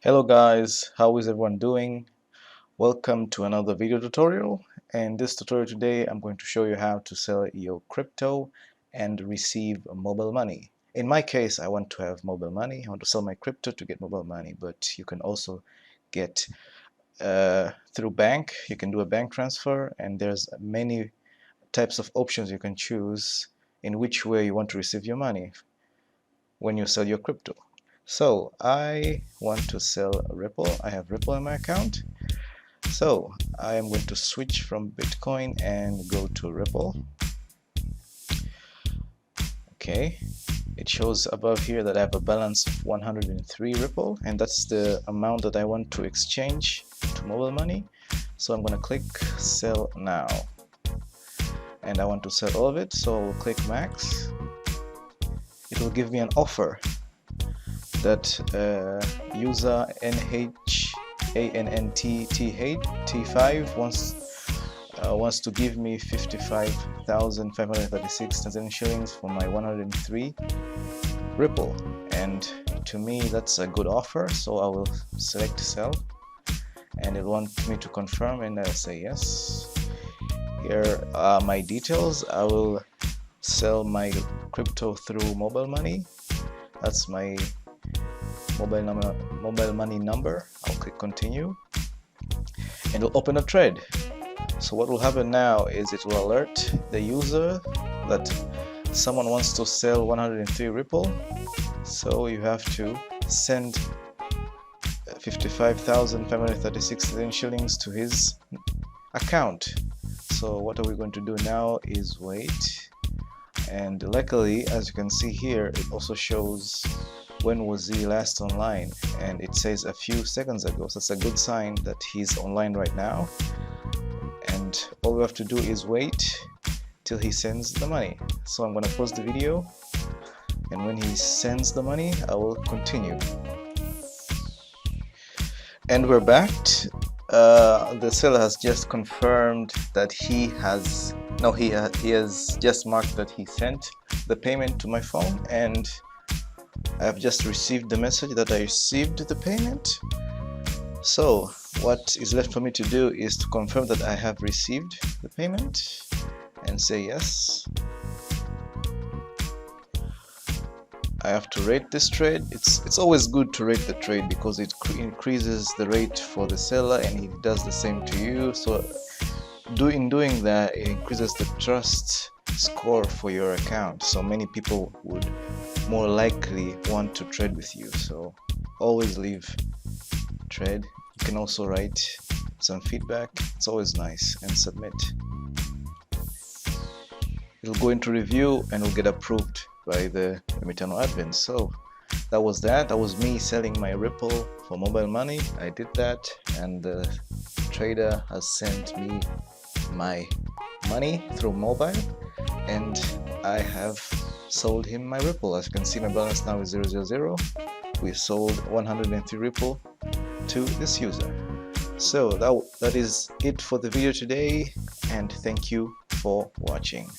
Hello guys, how is everyone doing? Welcome to another video tutorial. In this tutorial today, I'm going to show you how to sell your crypto and receive mobile money. In my case, I want to have mobile money. I want to sell my crypto to get mobile money, but you can also get through bank. You can do a bank transfer, and there's many types of options you can choose in which way you want to receive your money when you sell your crypto. So I want to sell Ripple. I have Ripple in my account. So I am going to switch from Bitcoin and go to Ripple. Okay, it shows above here that I have a balance of 103 Ripple, and that's the amount that I want to exchange to mobile money. So I'm going to click sell now, and I want to sell all of it, so I'll click max. It will give me an offer that user NHANNTTH5 wants to give me 55,536 Tanzanian shillings for my 103 Ripple, and to me that's a good offer, so I will select sell, and it wants me to confirm, and I'll say yes. Here are my details. I will sell my crypto through mobile money. That's my mobile money number. I'll click continue, and it'll open a trade. So what will happen now is it will alert the user that someone wants to sell 103 Ripple, so you have to send 55,536 shillings to his account. So what are we going to do now is wait, and luckily, as you can see here, it also shows when was he last online, and it says a few seconds ago, so that's a good sign that he's online right now. And all we have to do is wait till he sends the money. So I'm going to pause the video, and when he sends the money, I will continue. And we're back. The seller has just confirmed that he has just marked that he sent the payment to my phone, and I have just received the message that I received the payment. So what is left for me to do is to confirm that I have received the payment and say yes. I have to rate this trade. It's always good to rate the trade because it increases the rate for the seller, and he does the same to you. So in doing that, it increases the trust score for your account, so many people would more likely want to trade with you. So always leave trade. You can also write some feedback. It's always nice, and submit. It'll go into review and will get approved by the Remitano admin. So that was me selling my Ripple for mobile money. I did that, and the trader has sent me my money through mobile, and I have sold him my Ripple. As you can see, my balance now is 000. We sold 103 Ripple to this user. So that is it for the video today, and thank you for watching.